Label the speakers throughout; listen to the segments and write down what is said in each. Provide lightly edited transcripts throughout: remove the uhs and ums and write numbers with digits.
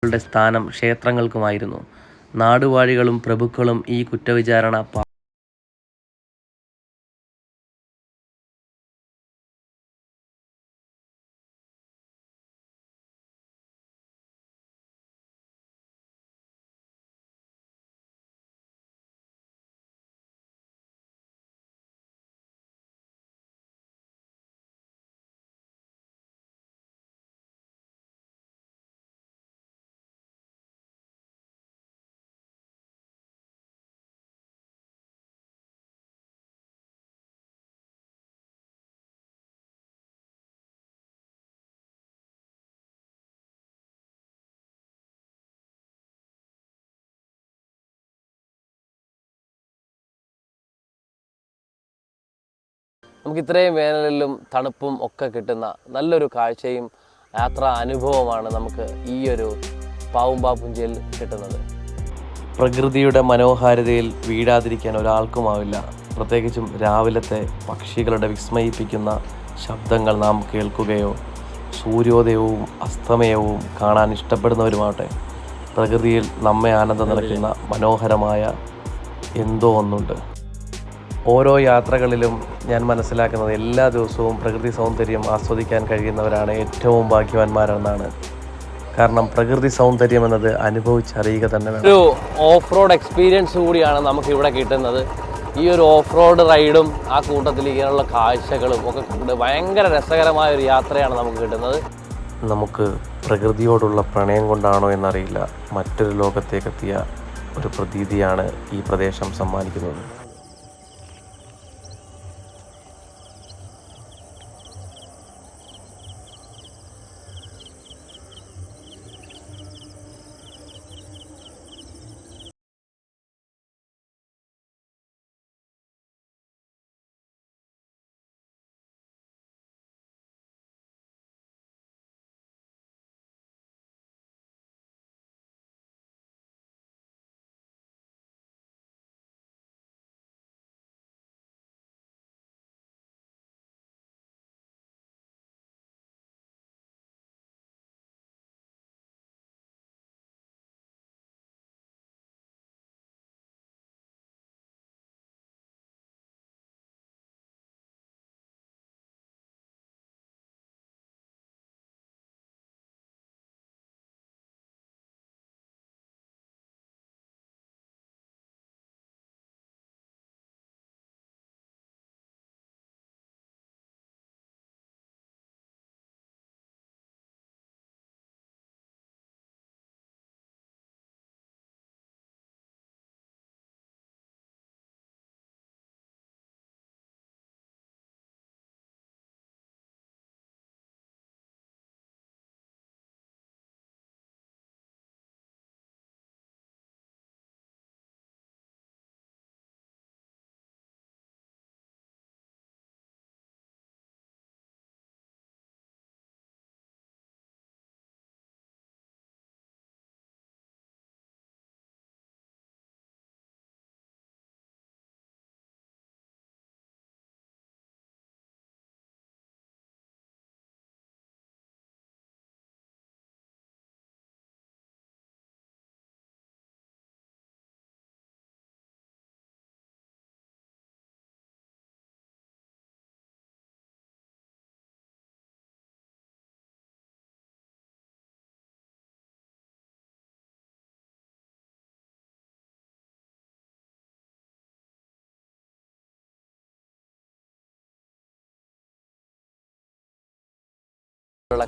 Speaker 1: ളുടെ സ്ഥാനം ക്ഷേത്രങ്ങൾക്കുമായിരുന്നു. നാടുവാഴികളും പ്രഭുക്കളും ഈ കുറ്റവിചാരണ നമുക്ക് ഇത്രയും വേനലിലും തണുപ്പും ഒക്കെ കിട്ടുന്ന നല്ലൊരു കാഴ്ചയും യാത്രാ അനുഭവമാണ് നമുക്ക് ഈ ഒരു പാവുമ്പാപ്പുഞ്ചയിൽ കിട്ടുന്നത്. പ്രകൃതിയുടെ മനോഹാരിതയിൽ വീഴാതിരിക്കാൻ ഒരാൾക്കുമാവില്ല. പ്രത്യേകിച്ചും രാവിലത്തെ പക്ഷികളുടെ വിസ്മയിപ്പിക്കുന്ന ശബ്ദങ്ങൾ നാം കേൾക്കുകയോ സൂര്യോദയവും അസ്തമയവും കാണാൻ ഇഷ്ടപ്പെടുന്നവരുമാവട്ടെ, പ്രകൃതിയിൽ നമ്മെ ആനന്ദം നിറയ്ക്കുന്ന മനോഹരമായ എന്തോ ഒന്നുണ്ട്. ഓരോ യാത്രകളിലും ഞാൻ മനസ്സിലാക്കുന്നത് എല്ലാ ദിവസവും പ്രകൃതി സൗന്ദര്യം ആസ്വദിക്കാൻ കഴിയുന്നവരാണ് ഏറ്റവും ഭാഗ്യവാന്മാരെന്നാണ്. കാരണം പ്രകൃതി സൗന്ദര്യം എന്നത് അനുഭവിച്ചറിയുക തന്നെ വേണം. ഒരു ഓഫ് റോഡ് എക്സ്പീരിയൻസ് കൂടിയാണ് നമുക്ക് ഇവിടെ കിട്ടുന്നത്. ഈ ഒരു ഓഫ് റോഡ് റൈഡും ആ കൂട്ടത്തിൽ ഇങ്ങനെയുള്ള കാഴ്ചകളും ഒക്കെ കണ്ട് ഭയങ്കര രസകരമായ ഒരു യാത്രയാണ് നമുക്ക് കിട്ടുന്നത്. നമുക്ക് പ്രകൃതിയോടുള്ള പ്രണയം കൊണ്ടാണോ എന്നറിയില്ല, മറ്റൊരു ലോകത്തേക്കെത്തിയ ഒരു പ്രതീതിയാണ് ഈ പ്രദേശം സമ്മാനിക്കുന്നത്.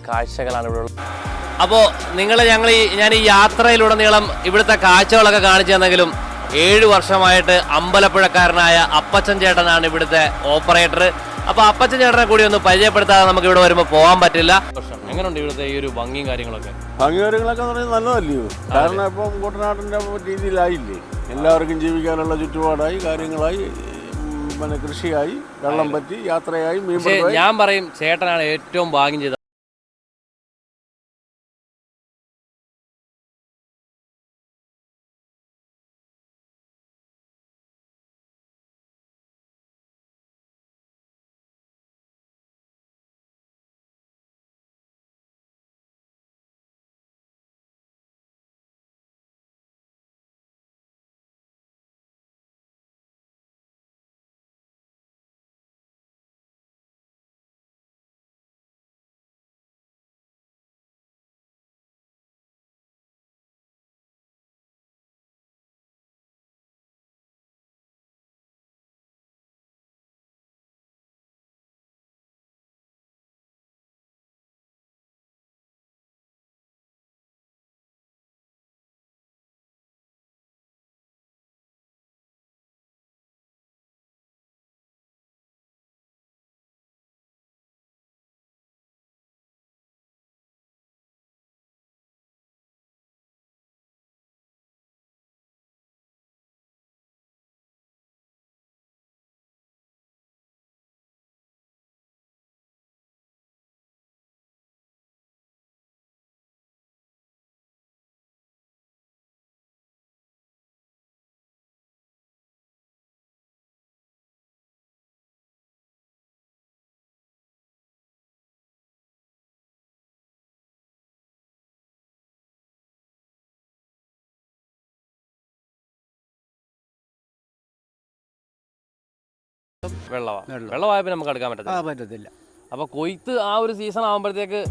Speaker 1: കാഴ്ചകളാണ് ഇവിടെ ഉള്ളത്. അപ്പോൾ ഞാൻ ഈ യാത്രയിലുടനീളം ഇവിടുത്തെ കാഴ്ചകളൊക്കെ കാണിച്ചു തന്നെങ്കിലും 7 വർഷമായിട്ട് അമ്പലപ്പുഴക്കാരനായ അപ്പച്ചൻ ചേട്ടനാണ് ഇവിടുത്തെ ഓപ്പറേറ്റർ. അപ്പോൾ അപ്പച്ചൻ ചേട്ടനെ കൂടി ഒന്ന് പരിചയപ്പെടുത്താതെ നമുക്ക് ഇവിടെ വരുമ്പോൾ പോകാൻ പറ്റില്ല. എങ്ങനെയുണ്ട് ഇവിടുത്തെ ഈ ഒരു ഭംഗിയും കാര്യങ്ങളൊക്കെ?
Speaker 2: ഭംഗികാര്യങ്ങളൊക്കെ നല്ലതല്ലയോ? കാരണം ഇപ്പം കുട്ടനാട്ടിൻ്റെ രീതിയിലായില്ലേ, എല്ലാവർക്കും ജീവിക്കാനുള്ള ചുറ്റുപാടായി, കാര്യങ്ങളായി, പിന്നെ കൃഷിയായി, വെള്ളം പറ്റി, യാത്രയായി,
Speaker 1: ഞാൻ പറയും ചേട്ടനാണ് ഏറ്റവും ഭാഗ്യം ചെയ്തത്. വെള്ളമായപ്പോൾ നമുക്ക് എടുക്കാൻ പറ്റത്തില്ല.
Speaker 3: പറ്റത്തില്ല.
Speaker 1: അപ്പോൾ കൊയ്ത്ത് ആ ഒരു സീസൺ ആകുമ്പോഴത്തേക്ക്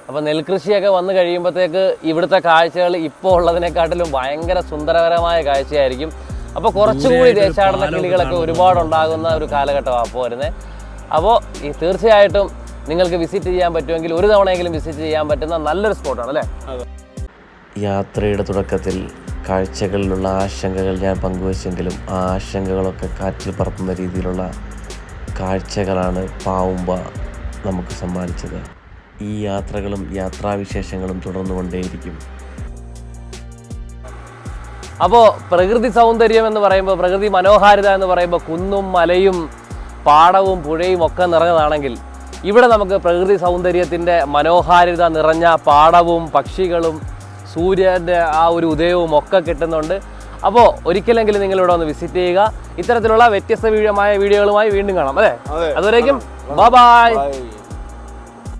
Speaker 1: അപ്പോൾ നെൽകൃഷിയൊക്കെ വന്നു കഴിയുമ്പോഴത്തേക്ക് ഇവിടുത്തെ കാഴ്ചകൾ ഇപ്പോൾ ഉള്ളതിനെക്കാട്ടിലും ഭയങ്കര സുന്ദരകരമായ കാഴ്ചയായിരിക്കും. അപ്പോൾ കുറച്ചുകൂടി ദേശാടന കിളികളൊക്കെ ഒരുപാടുണ്ടാകുന്ന ഒരു കാലഘട്ടമാണ് അപ്പോൾ വരുന്നത്. അപ്പോൾ ഈ തീർച്ചയായിട്ടും നിങ്ങൾക്ക് വിസിറ്റ് ചെയ്യാൻ പറ്റുമെങ്കിൽ ഒരു തവണയെങ്കിലും വിസിറ്റ് ചെയ്യാൻ പറ്റുന്ന നല്ലൊരു സ്പോട്ടാണ് അല്ലേ? യാത്രയുടെ തുടക്കത്തിൽ കാഴ്ചകളിലുള്ള ആശങ്കകൾ ഞാൻ പങ്കുവച്ചെങ്കിലും ആ ആശങ്കകളൊക്കെ കാറ്റിൽ പറത്തുന്ന രീതിയിലുള്ള കാഴ്ചകളാണ് പാവുമ്പ നമുക്ക് സമ്മാനിച്ചത്. ഈ യാത്രകളും യാത്രാവിശേഷങ്ങളും തുടർന്നുകൊണ്ടേയിരിക്കും. അപ്പോൾ പ്രകൃതി സൗന്ദര്യം എന്ന് പറയുമ്പോൾ, പ്രകൃതി മനോഹാരിത എന്ന് പറയുമ്പോൾ കുന്നും മലയും പാടവും പുഴയും ഒക്കെ നിറഞ്ഞതാണെങ്കിൽ ഇവിടെ നമുക്ക് പ്രകൃതി സൗന്ദര്യത്തിൻ്റെ മനോഹാരിത നിറഞ്ഞ പാടവും പക്ഷികളും സൂര്യൻ്റെ ആ ഒരു ഉദയവും ഒക്കെ കിട്ടുന്നുണ്ട്. അപ്പോൾ ഒരിക്കലെങ്കിലും നിങ്ങളിവിടെ ഒന്ന് വിസിറ്റ് ചെയ്യുക. ഇത്തരത്തിലുള്ള വ്യത്യസ്തമായ വീഡിയോകളുമായി വീണ്ടും കാണാം അല്ലേ? അതുവരേക്കും ബൈ.